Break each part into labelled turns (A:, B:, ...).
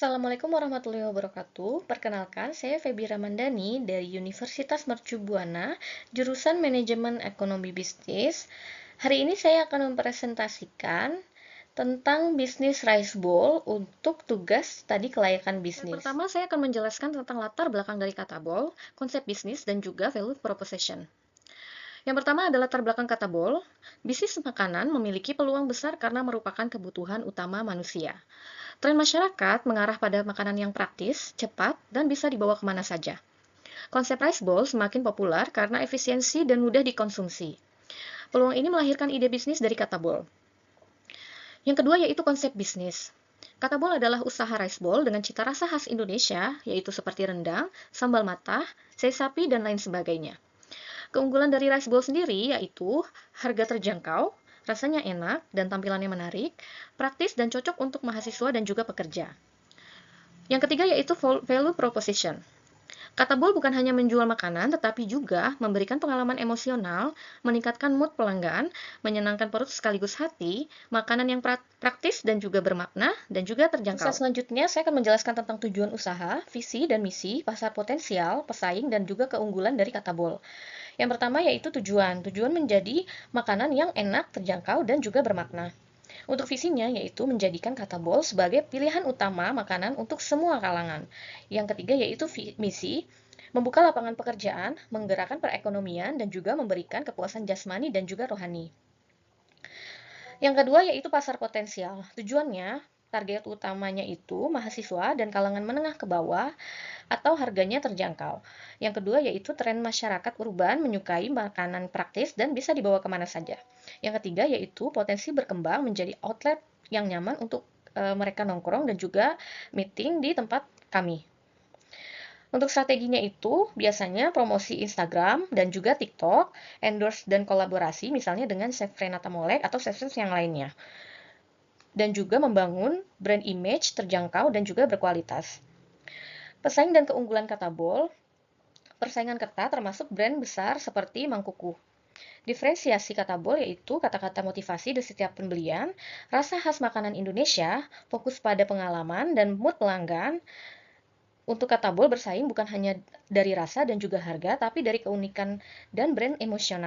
A: Assalamualaikum warahmatullahi wabarakatuh. Perkenalkan, saya Febi Ramandani dari Universitas Mercu Buana, jurusan Manajemen Ekonomi Bisnis. Hari ini saya akan mempresentasikan tentang bisnis rice bowl untuk tugas tadi kelayakan bisnis. Yang pertama, saya akan menjelaskan tentang latar belakang dari kata bowl, konsep bisnis, dan juga value proposition. Yang pertama adalah latar belakang kata bowl. Bisnis makanan memiliki peluang besar karena merupakan kebutuhan utama manusia. Tren masyarakat mengarah pada makanan yang praktis, cepat, dan bisa dibawa kemana saja. Konsep rice bowl semakin populer karena efisiensi dan mudah dikonsumsi. Peluang ini melahirkan ide bisnis dari kata bowl. Yang kedua yaitu konsep bisnis. Kata bowl adalah usaha rice bowl dengan cita rasa khas Indonesia, yaitu seperti rendang, sambal matah, sei sapi, dan lain sebagainya. Keunggulan dari rice bowl sendiri yaitu harga terjangkau, rasanya enak dan tampilannya menarik, praktis dan cocok untuk mahasiswa dan juga pekerja. Yang ketiga yaitu value proposition. Kata bowl bukan hanya menjual makanan, tetapi juga memberikan pengalaman emosional, meningkatkan mood pelanggan, menyenangkan perut sekaligus hati, makanan yang praktis dan juga bermakna, dan juga terjangkau. Selanjutnya, saya akan menjelaskan tentang tujuan usaha, visi dan misi, pasar potensial, pesaing, dan juga keunggulan dari kata bowl. Yang pertama yaitu tujuan. Tujuan menjadi makanan yang enak, terjangkau, dan juga bermakna. Untuk visinya yaitu menjadikan kata bowl sebagai pilihan utama makanan untuk semua kalangan. Yang ketiga yaitu misi, membuka lapangan pekerjaan, menggerakkan perekonomian, dan juga memberikan kepuasan jasmani dan juga rohani. Yang kedua yaitu pasar potensial. Tujuannya, target utamanya itu mahasiswa dan kalangan menengah ke bawah atau harganya terjangkau. Yang kedua yaitu tren masyarakat urban menyukai makanan praktis dan bisa dibawa kemana saja. Yang ketiga yaitu potensi berkembang menjadi outlet yang nyaman untuk mereka nongkrong dan juga meeting di tempat kami. Untuk strateginya itu biasanya promosi Instagram dan juga TikTok, endorse dan kolaborasi misalnya dengan Chef Renata Molek atau chef-chef yang lainnya. Dan juga membangun brand image terjangkau dan juga berkualitas. Pesaing dan keunggulan kata bowl, persaingan ketat termasuk brand besar seperti Mangkuku. Diferensiasi kata bowl yaitu kata-kata motivasi di setiap pembelian, rasa khas makanan Indonesia, fokus pada pengalaman dan mood pelanggan. Untuk kata bowl bersaing bukan hanya dari rasa dan juga harga, tapi dari keunikan dan brand emosional.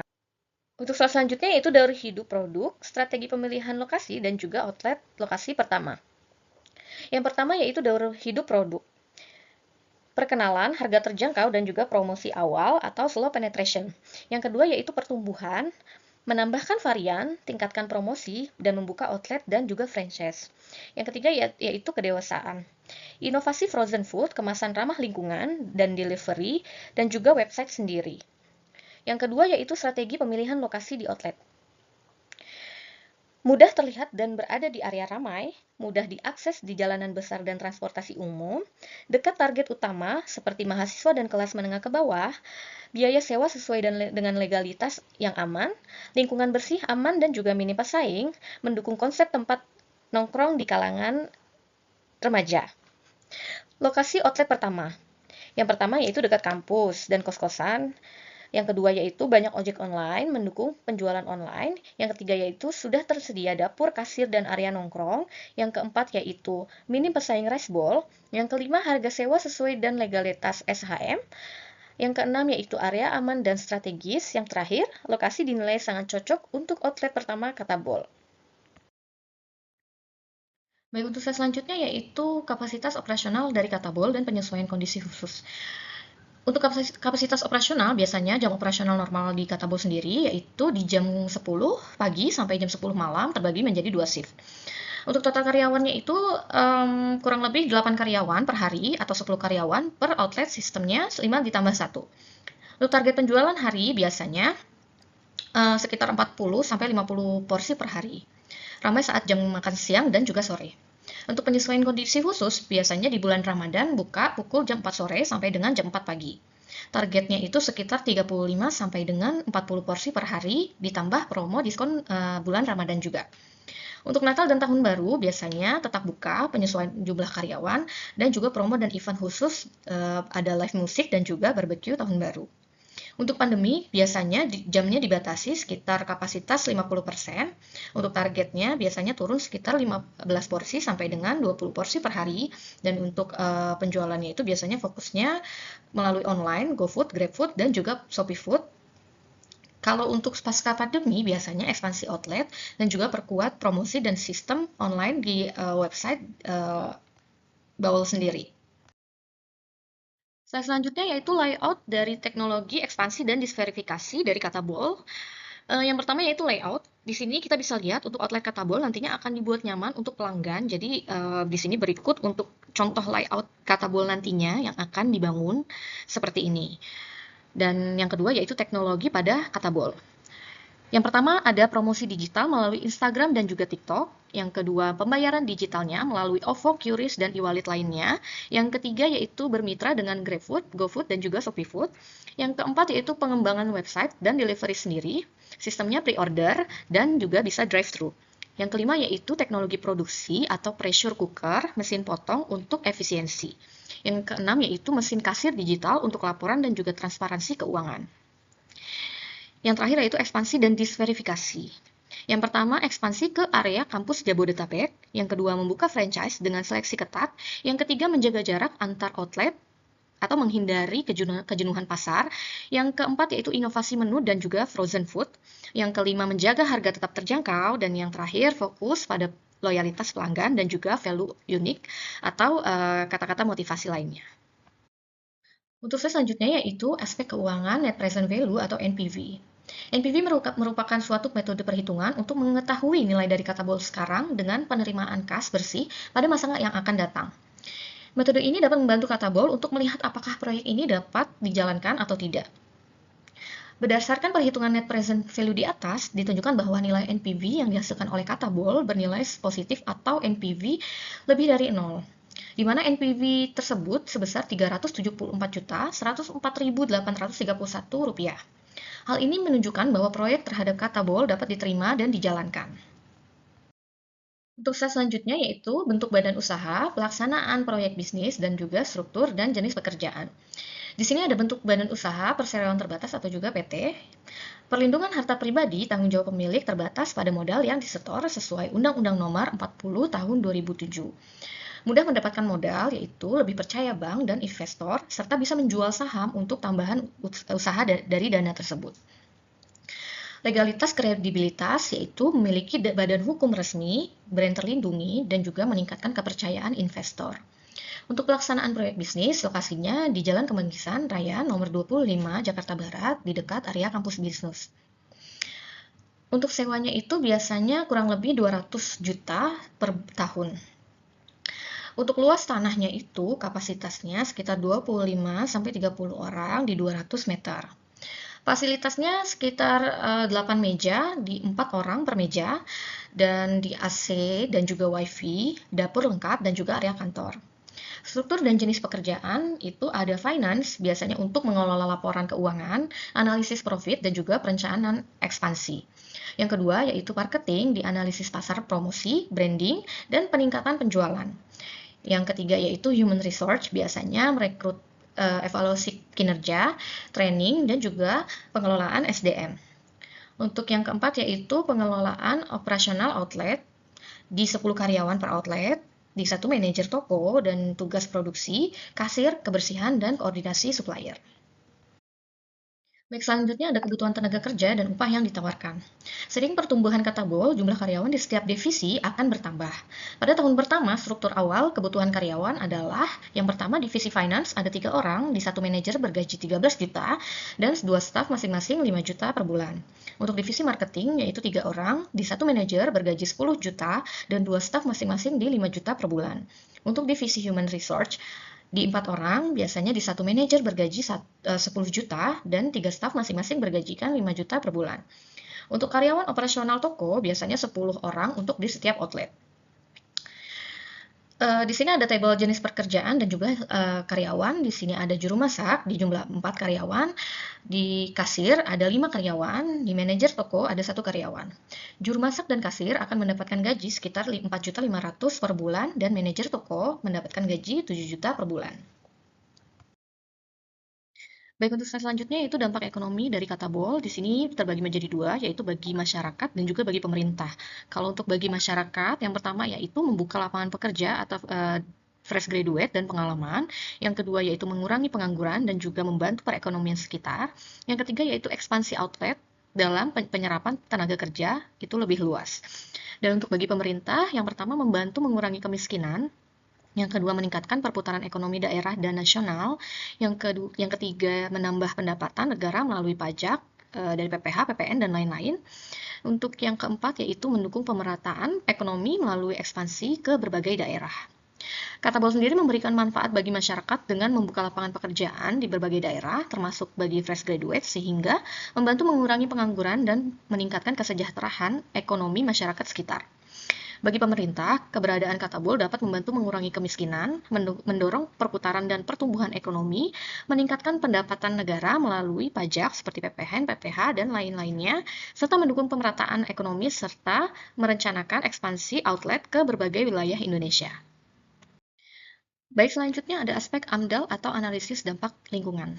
A: Untuk slide selanjutnya yaitu dari hidup produk, strategi pemilihan lokasi, dan juga outlet lokasi pertama. Yang pertama yaitu daur hidup produk. Perkenalan, harga terjangkau, dan juga promosi awal atau slow penetration. Yang kedua yaitu pertumbuhan, menambahkan varian, tingkatkan promosi, dan membuka outlet dan juga franchise. Yang ketiga yaitu kedewasaan. Inovasi frozen food, kemasan ramah lingkungan, dan delivery, dan juga website sendiri. Yang kedua yaitu strategi pemilihan lokasi di outlet. Mudah terlihat dan berada di area ramai, mudah diakses di jalanan besar dan transportasi umum, dekat target utama seperti mahasiswa dan kelas menengah ke bawah, biaya sewa sesuai dengan legalitas yang aman, lingkungan bersih, aman, dan juga minim pesaing, mendukung konsep tempat nongkrong di kalangan remaja. Lokasi outlet pertama. Yang pertama yaitu dekat kampus dan kos-kosan. Yang kedua yaitu banyak ojek online mendukung penjualan online. Yang ketiga yaitu sudah tersedia dapur, kasir, dan area nongkrong. Yang keempat yaitu minim pesaing rice bowl. Yang kelima harga sewa sesuai dan legalitas SHM. Yang keenam yaitu area aman dan strategis. Yang terakhir, lokasi dinilai sangat cocok untuk outlet pertama kata bowl. Baik, untuk slide selanjutnya yaitu kapasitas operasional dari kata bowl dan penyesuaian kondisi khusus. Untuk kapasitas operasional, biasanya jam operasional normal di kata bowl sendiri yaitu di jam 10 pagi sampai jam 10 malam terbagi menjadi 2 shift. Untuk total karyawannya itu kurang lebih 8 karyawan per hari atau 10 karyawan per outlet, sistemnya 5 ditambah 1. Untuk target penjualan hari biasanya sekitar 40 sampai 50 porsi per hari. Ramai saat jam makan siang dan juga sore. Untuk penyesuaian kondisi khusus, biasanya di bulan Ramadan buka pukul jam 4 sore sampai dengan jam 4 pagi. Targetnya itu sekitar 35 sampai dengan 40 porsi per hari, ditambah promo diskon bulan Ramadan juga. Untuk Natal dan Tahun Baru, biasanya tetap buka, penyesuaian jumlah karyawan, dan juga promo dan event khusus, ada live musik dan juga barbecue Tahun Baru. Untuk pandemi, biasanya jamnya dibatasi sekitar kapasitas 50%. Untuk targetnya biasanya turun sekitar 15 porsi sampai dengan 20 porsi per hari. Dan untuk penjualannya itu biasanya fokusnya melalui online, GoFood, GrabFood, dan juga Shopee Food. Kalau untuk pasca pandemi, biasanya ekspansi outlet dan juga perkuat promosi dan sistem online di website Baul sendiri. Slide selanjutnya yaitu layout dari teknologi ekspansi dan disverifikasi dari kata Baul. Yang pertama yaitu layout. Di sini kita bisa lihat untuk outlet kata Baul nantinya akan dibuat nyaman untuk pelanggan. Jadi di sini berikut untuk contoh layout kata Baul nantinya yang akan dibangun seperti ini. Dan yang kedua yaitu teknologi pada kata Baul. Yang pertama ada promosi digital melalui Instagram dan juga TikTok. Yang kedua, pembayaran digitalnya melalui OVO, QRIS, dan e-wallet lainnya. Yang ketiga yaitu bermitra dengan GrabFood, GoFood, dan juga Shopee Food. Yang keempat yaitu pengembangan website dan delivery sendiri. Sistemnya pre-order dan juga bisa drive-thru. Yang kelima yaitu teknologi produksi atau pressure cooker, mesin potong untuk efisiensi. Yang keenam yaitu mesin kasir digital untuk laporan dan juga transparansi keuangan. Yang terakhir yaitu ekspansi dan disverifikasi. Yang pertama, ekspansi ke area kampus Jabodetabek. Yang kedua, membuka franchise dengan seleksi ketat. Yang ketiga, menjaga jarak antar outlet atau menghindari kejenuhan pasar. Yang keempat, yaitu inovasi menu dan juga frozen food. Yang kelima, menjaga harga tetap terjangkau. Dan yang terakhir, fokus pada loyalitas pelanggan dan juga value unik atau kata-kata motivasi lainnya. Untuk selanjutnya yaitu aspek keuangan net present value atau NPV. NPV merupakan suatu metode perhitungan untuk mengetahui nilai dari kata Baul sekarang dengan penerimaan kas bersih pada masa yang akan datang. Metode ini dapat membantu kata Baul untuk melihat apakah proyek ini dapat dijalankan atau tidak. Berdasarkan perhitungan net present value di atas, ditunjukkan bahwa nilai NPV yang dihasilkan oleh kata Baul bernilai positif atau NPV lebih dari 0. Di mana NPV tersebut sebesar Rp374.104.831. Hal ini menunjukkan bahwa proyek terhadap kata Baul dapat diterima dan dijalankan. Untuk slide selanjutnya yaitu bentuk badan usaha, pelaksanaan proyek bisnis, dan juga struktur dan jenis pekerjaan. Di sini ada bentuk badan usaha, perseroan terbatas atau juga PT. Perlindungan harta pribadi, tanggung jawab pemilik terbatas pada modal yang disetor sesuai Undang-Undang Nomor 40 Tahun 2007. Mudah mendapatkan modal, yaitu lebih percaya bank dan investor, serta bisa menjual saham untuk tambahan usaha dari dana tersebut. Legalitas kredibilitas, yaitu memiliki badan hukum resmi, brand terlindungi, dan juga meningkatkan kepercayaan investor. Untuk pelaksanaan proyek bisnis, lokasinya di Jalan Kemanggisan Raya nomor 25, Jakarta Barat, di dekat area kampus bisnis. Untuk sewanya itu biasanya kurang lebih 200 juta per tahun. Untuk luas tanahnya itu kapasitasnya sekitar 25-30 orang di 200 meter. Fasilitasnya sekitar 8 meja di 4 orang per meja, dan di AC dan juga WiFi, dapur lengkap, dan juga area kantor. Struktur dan jenis pekerjaan itu ada finance, biasanya untuk mengelola laporan keuangan, analisis profit, dan juga perencanaan ekspansi. Yang kedua yaitu marketing, di analisis pasar, promosi, branding, dan peningkatan penjualan. Yang ketiga yaitu human resource, biasanya merekrut, evaluasi kinerja, training, dan juga pengelolaan SDM. Untuk yang keempat yaitu pengelolaan operasional outlet, di 10 karyawan per outlet, di 1 manajer toko, dan tugas produksi, kasir, kebersihan, dan koordinasi supplier. Baik, selanjutnya ada kebutuhan tenaga kerja dan upah yang ditawarkan. Seiring pertumbuhan kata Baul, jumlah karyawan di setiap divisi akan bertambah. Pada tahun pertama, struktur awal kebutuhan karyawan adalah yang pertama divisi finance ada 3 orang, di 1 manajer bergaji 13 juta, dan 2 staf masing-masing 5 juta per bulan. Untuk divisi marketing yaitu 3 orang, di 1 manajer bergaji 10 juta, dan 2 staf masing-masing di 5 juta per bulan. Untuk divisi human resource, di 4 orang, biasanya di 1 manajer bergaji 10 juta dan 3 staf masing-masing bergajikan 5 juta per bulan. Untuk karyawan operasional toko, biasanya 10 orang untuk di setiap outlet. Di sini ada tabel jenis pekerjaan dan juga karyawan. Di sini ada juru masak di jumlah 4 karyawan, di kasir ada 5 karyawan, di manajer toko ada 1 karyawan. Juru masak dan kasir akan mendapatkan gaji sekitar 4.500.000 per bulan, dan manajer toko mendapatkan gaji 7 juta per bulan. Baik, untuk slide selanjutnya yaitu dampak ekonomi dari kata bol. Di sini terbagi menjadi dua, yaitu bagi masyarakat dan juga bagi pemerintah. Kalau untuk bagi masyarakat, yang pertama yaitu membuka lapangan pekerja atau fresh graduate dan pengalaman. Yang kedua yaitu mengurangi pengangguran dan juga membantu perekonomian sekitar. Yang ketiga yaitu ekspansi outlet dalam penyerapan tenaga kerja itu lebih luas. Dan untuk bagi pemerintah, yang pertama membantu mengurangi kemiskinan, yang kedua meningkatkan perputaran ekonomi daerah dan nasional, yang ketiga menambah pendapatan negara melalui pajak dari PPH, PPN dan lain-lain. Untuk yang keempat yaitu mendukung pemerataan ekonomi melalui ekspansi ke berbagai daerah. Kata bol sendiri memberikan manfaat bagi masyarakat dengan membuka lapangan pekerjaan di berbagai daerah, termasuk bagi fresh graduate, sehingga membantu mengurangi pengangguran dan meningkatkan kesejahteraan ekonomi masyarakat sekitar. Bagi pemerintah, keberadaan kata bol dapat membantu mengurangi kemiskinan, mendorong perputaran dan pertumbuhan ekonomi, meningkatkan pendapatan negara melalui pajak seperti PPN, PPH, dan lain-lainnya, serta mendukung pemerataan ekonomi serta merencanakan ekspansi outlet ke berbagai wilayah Indonesia. Baik, selanjutnya ada aspek AMDAL atau analisis dampak lingkungan.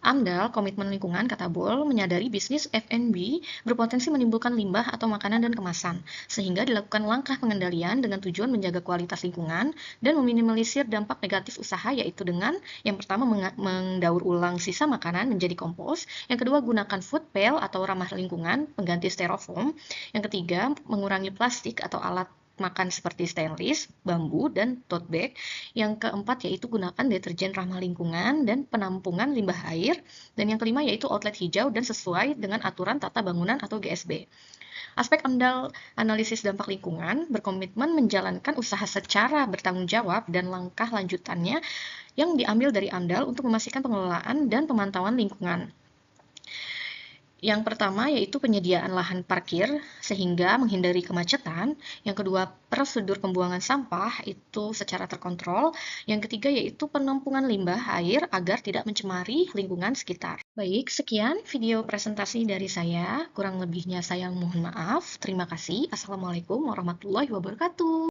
A: AMDAL, komitmen lingkungan, kata bol, menyadari bisnis F&B berpotensi menimbulkan limbah atau makanan dan kemasan, sehingga dilakukan langkah pengendalian dengan tujuan menjaga kualitas lingkungan dan meminimalisir dampak negatif usaha, yaitu dengan yang pertama mendaur ulang sisa makanan menjadi kompos, yang kedua gunakan food pail atau ramah lingkungan pengganti styrofoam, yang ketiga mengurangi plastik atau alat makan seperti stainless, bambu, dan tote bag. Yang keempat yaitu gunakan deterjen ramah lingkungan dan penampungan limbah air. Dan yang kelima yaitu outlet hijau dan sesuai dengan aturan tata bangunan atau GSB. Aspek AMDAL analisis dampak lingkungan berkomitmen menjalankan usaha secara bertanggung jawab dan langkah lanjutannya yang diambil dari AMDAL untuk memastikan pengelolaan dan pemantauan lingkungan. Yang pertama yaitu penyediaan lahan parkir sehingga menghindari kemacetan. Yang kedua, prosedur pembuangan sampah itu secara terkontrol. Yang ketiga yaitu penampungan limbah air agar tidak mencemari lingkungan sekitar. Baik, sekian video presentasi dari saya. Kurang lebihnya saya mohon maaf. Terima kasih. Assalamualaikum warahmatullahi wabarakatuh.